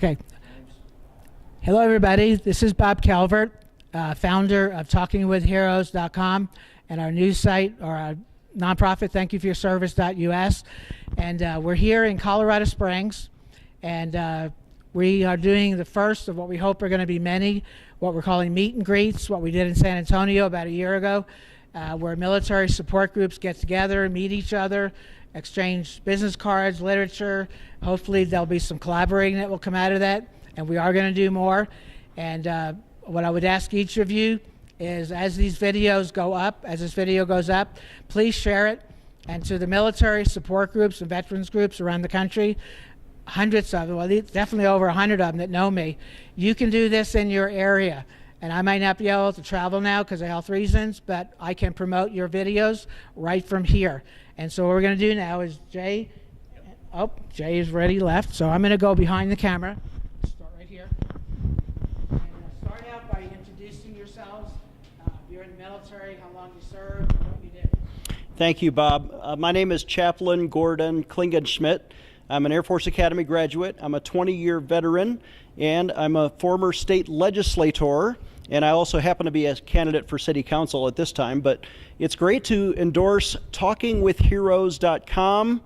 Okay. Hello, everybody. This is Bob Calvert, founder of TalkingWithHeroes.com and our news site, or our nonprofit, thankyouforyourservice.us. And we're here in Colorado Springs, and we are doing the first of what we hope are going to be many, what we're calling meet and greets, what we did in San Antonio about a year ago, where military support groups get together, meet each other, exchange business cards, literature. Hopefully there'll be some collaborating that will come out of that, and we are going to do more. And what I would ask each of you is, as these videos go up, as this video goes up, please share it. And to the military support groups and veterans groups around the country, hundreds of them, well, definitely over 100 of them that know me, you can do this in your area. And I might not be able to travel now because of health reasons, but I can promote your videos right from here. And so what we're going to do now is Jay is ready left, so I'm going to go behind the camera. Start right here. And start out by introducing yourselves. If you're in the military, how long you served, and what you did. Thank you, Bob. My name is Chaplain Gordon Klingenschmitt. I'm an Air Force Academy graduate. I'm a 20-year veteran, and I'm a former state legislator. And I also happen to be a candidate for city council at this time, but it's great to endorse TalkingWithHeroes.com.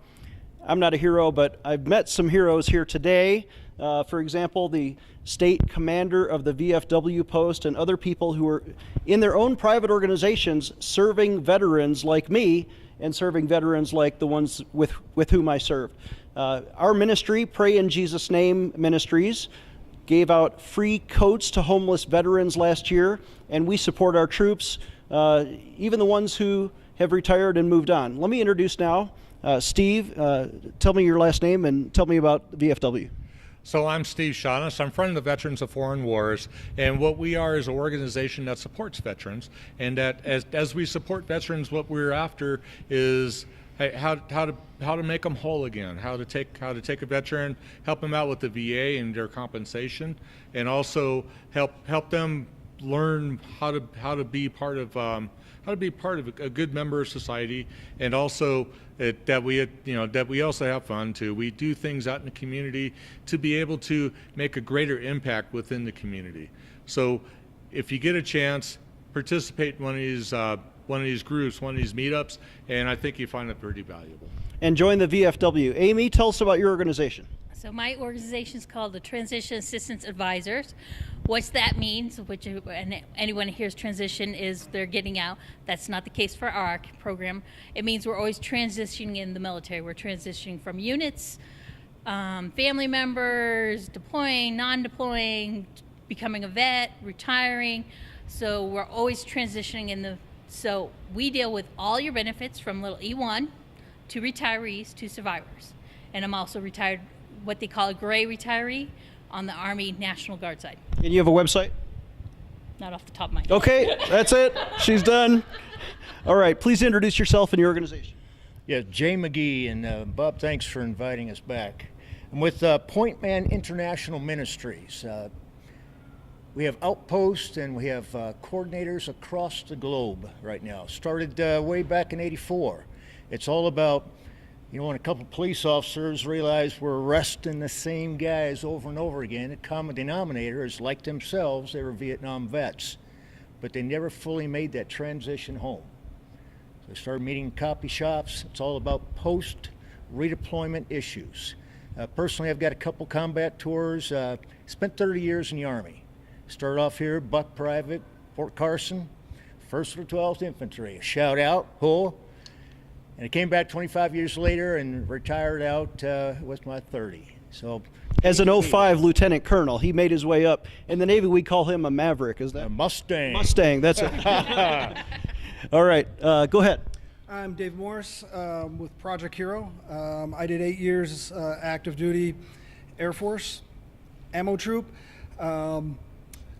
I'm not a hero, but I've met some heroes here today. For example, the state commander of the VFW post and other people who are in their own private organizations serving veterans like me and serving veterans like the ones with whom I serve. Our ministry, Pray in Jesus' Name Ministries, gave out free coats to homeless veterans last year, and we support our troops, even the ones who have retired and moved on. Let me introduce now Steve. Tell me your last name and tell me about VFW. So I'm Steve Kjonaas. I'm friend of the Veterans of Foreign Wars, and what we are is an organization that supports veterans, and that as we support veterans, what we're after is how to make them whole again, how to take a veteran, help them out with the VA and their compensation, and also help them learn how to be part of a good member of society, and also that we also have fun too. We do things out in the community to be able to make a greater impact within the community. So if you get a chance, participate in one of these groups, one of these meetups, and I think you find it pretty valuable. And join the VFW. Amy, tell us about your organization. So my organization is called the Transition Assistance Advisors. What that means, and anyone who hears transition is they're getting out. That's not the case for our program. It means we're always transitioning in the military. We're transitioning from units, family members, deploying, non-deploying, becoming a vet, retiring. So we're always transitioning so we deal with all your benefits from little E1 to retirees to survivors. And I'm also retired, what they call a gray retiree, on the Army National Guard side. And you have a website? Not off the top of my head. Okay, that's it. She's done. All right, please introduce yourself and your organization. Yeah, Jay McGee, and Bob, thanks for inviting us back. I'm with Point Man International Ministries. We have outposts and we have coordinators across the globe right now. Started way back in '84. It's all about, when a couple police officers realize we're arresting the same guys over and over again, the common denominator is like themselves, they were Vietnam vets, but they never fully made that transition home. So they started meeting in copy shops. It's all about post-redeployment issues. Personally, I've got a couple combat tours. Spent 30 years in the Army. Started off here, Buck Private, Fort Carson, 1st or 12th Infantry. A shout out, ho! And I came back 25 years later and retired out with my 30. So, as an 05 lieutenant colonel, he made his way up. In the Navy, we call him a Maverick. Is that a Mustang? Mustang, that's it. All right, go ahead. I'm Dave Morris with Project Hero. I did 8 years active duty Air Force, ammo troop.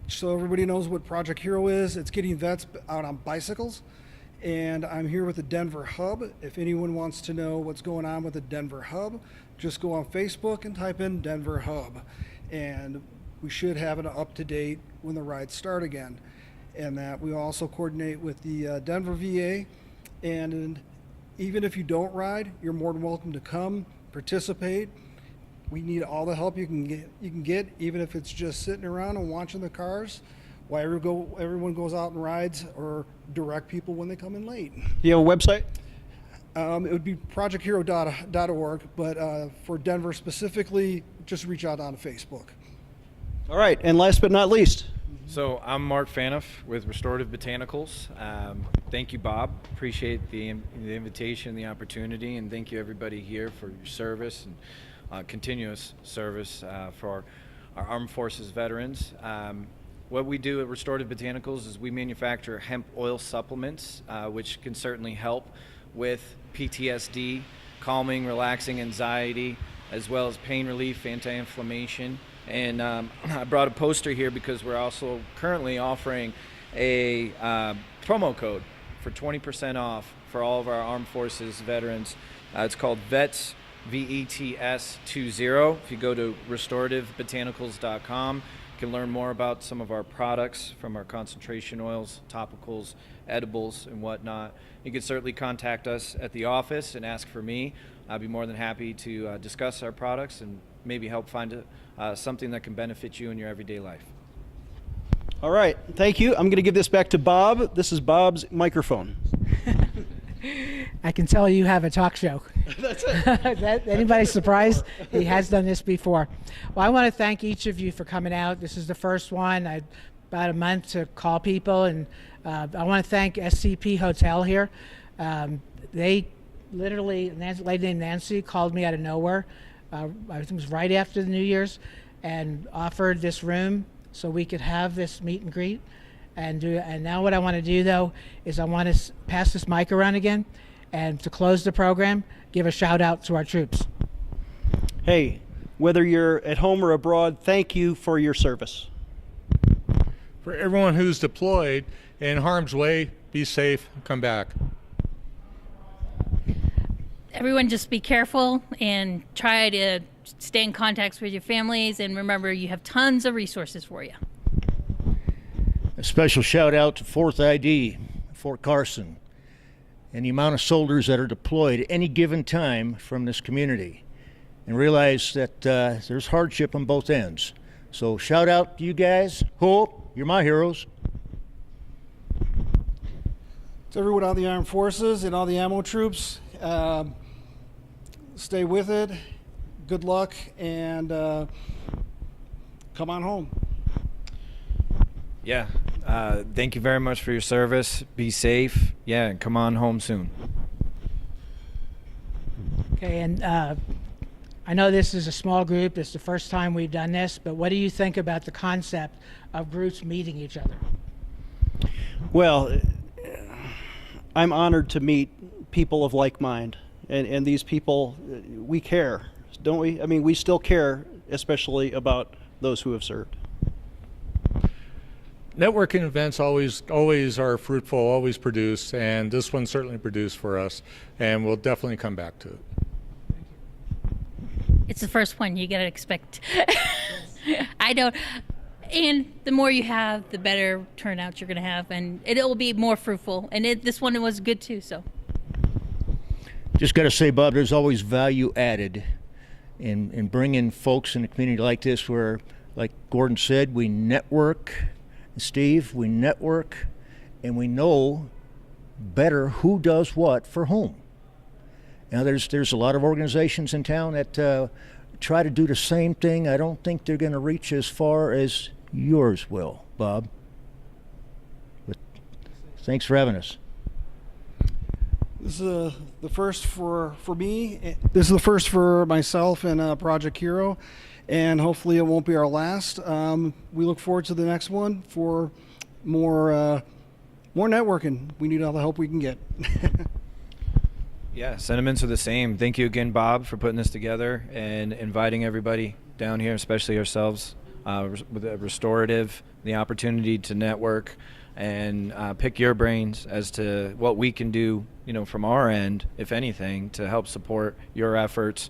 So everybody knows what Project Hero is. It's getting vets out on bicycles. And I'm here with the Denver Hub. If anyone wants to know what's going on with the Denver Hub, just go on Facebook and type in Denver Hub. And we should have it up to date when the rides start again. And that we also coordinate with the Denver VA. And even if you don't ride, you're more than welcome to come, participate. We need all the help you can get, even if it's just sitting around and watching the cars while everyone goes out and rides, or direct people when they come in late. You have a website? It would be projecthero.org, but for Denver specifically, just reach out on Facebook. All right, and last but not least. So I'm Mark Faniff with Restorative Botanicals. Thank you, Bob. Appreciate the invitation, the opportunity, and thank you everybody here for your service and continuous service for our Armed Forces veterans. What we do at Restorative Botanicals is we manufacture hemp oil supplements, which can certainly help with PTSD, calming, relaxing anxiety, as well as pain relief, anti-inflammation. And I brought a poster here because we're also currently offering a promo code for 20% off for all of our Armed Forces veterans. It's called VETS, VETS20. If you go to restorativebotanicals.com, you can learn more about some of our products, from our concentration oils, topicals, edibles, and whatnot. You can certainly contact us at the office and ask for me. I'd be more than happy to discuss our products and maybe help find something that can benefit you in your everyday life. All right, thank you. I'm going to give this back to Bob. This is Bob's microphone. I can tell you have a talk show. That's it. Anybody surprised? He has done this before. Well, I want to thank each of you for coming out. This is the first one. I had about a month to call people, and I want to thank SCP Hotel here. They literally, a lady named Nancy called me out of nowhere. I think it was right after the New Year's, and offered this room so we could have this meet and greet. And now what I want to do, though, is I want to pass this mic around again, and to close the program, give a shout out to our troops. Hey, whether you're at home or abroad, thank you for your service. For everyone who's deployed in harm's way, be safe, come back. Everyone just be careful and try to stay in contact with your families, and remember, you have tons of resources for you. A special shout out to 4th ID, Fort Carson, and the amount of soldiers that are deployed at any given time from this community. And realize that there's hardship on both ends. So shout out to you guys. Hope, you're my heroes. To everyone on the Armed Forces and all the ammo troops, stay with it. Good luck, and come on home. Yeah, thank you very much for your service. Be safe. Yeah, and come on home soon. Okay, and I know this is a small group. It's the first time we've done this, but what do you think about the concept of groups meeting each other? Well, I'm honored to meet people of like mind, and these people, we care, don't we? I mean, we still care, especially about those who have served. Networking events always are fruitful, always produce, and this one certainly produced for us, and we'll definitely come back to it. It's the first one, you gotta expect. I don't. And the more you have, the better turnout you're gonna have, and it'll be more fruitful. And this one was good too. So. Just got to say, Bob, there's always value added in bringing folks in a community like this, where, like Gordon said, we network. Steve, we network, and we know better who does what for whom. Now, there's a lot of organizations in town that try to do the same thing. I don't think they're going to reach as far as yours will, Bob. But thanks for having us. This is the first for me. This is the first for myself and Project Hero, and hopefully it won't be our last. We look forward to the next one for more networking. We need all the help we can get. Yeah, sentiments are the same. Thank you again, Bob, for putting this together and inviting everybody down here, especially ourselves, with a restorative, the opportunity to network and pick your brains as to what we can do, from our end, if anything, to help support your efforts.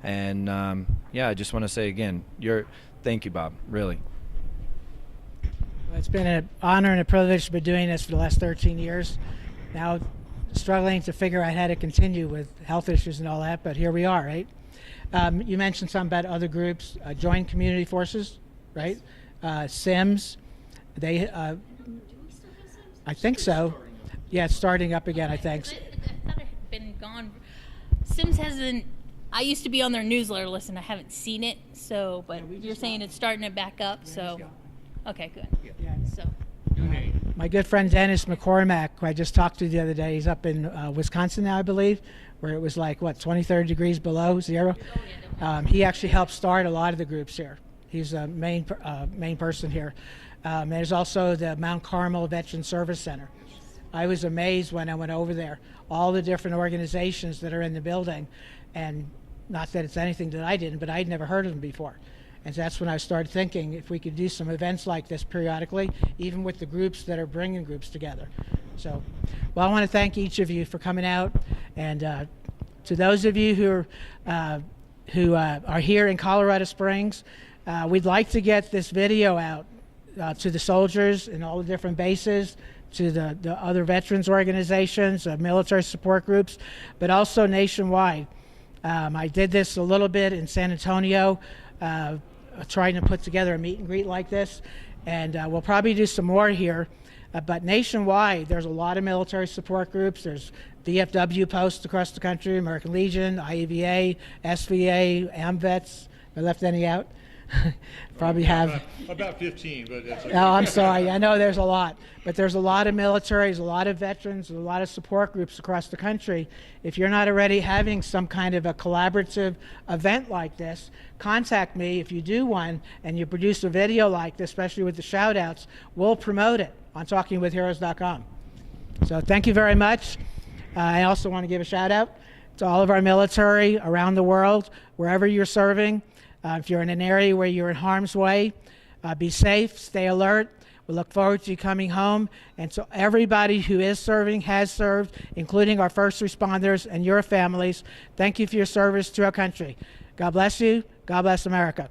And I just want to say again, thank you, Bob, really. Well, it's been an honor and a privilege to be doing this for the last 13 years. Now, struggling to figure out how to continue with health issues and all that, but here we are, right? You mentioned something about other groups, Joint Community Forces, right? Sims, they, I think so. Yeah, it's starting up again, I think. I thought it had been gone. Sims hasn't. I used to be on their newsletter list, and I haven't seen it. So, but you're saying it's starting to back up. So, okay, good. Yeah. So, My good friend Dennis McCormack, who I just talked to the other day, he's up in Wisconsin now, I believe, where it was like, what, 20, 30 degrees below zero? He actually helped start a lot of the groups here. He's a main person here. There's also the Mount Carmel Veteran Service Center. I was amazed when I went over there, all the different organizations that are in the building, and not that it's anything that I didn't, but I'd never heard of them before. And so that's when I started thinking if we could do some events like this periodically, even with the groups that are bringing groups together. So, well, I want to thank each of you for coming out, and to those of you who are here in Colorado Springs, we'd like to get this video out to the soldiers in all the different bases, to the other veterans organizations, military support groups, but also nationwide. I did this a little bit in San Antonio, trying to put together a meet and greet like this, and we'll probably do some more here. But nationwide, there's a lot of military support groups. There's VFW posts across the country, American Legion, IEVA, SVA, AMVETS. I left any out? Probably have. About 15, but it's okay. Oh, I'm sorry. I know there's a lot. But there's a lot of militaries, a lot of veterans, a lot of support groups across the country. If you're not already having some kind of a collaborative event like this, contact me if you do one and you produce a video like this, especially with the shout-outs. We'll promote it on talkingwithheroes.com. So thank you very much. I also want to give a shout-out to all of our military around the world, wherever you're serving. If you're in an area where you're in harm's way, be safe, stay alert. We look forward to you coming home. And so everybody who is serving, has served, including our first responders and your families, thank you for your service to our country. God bless you. God bless America.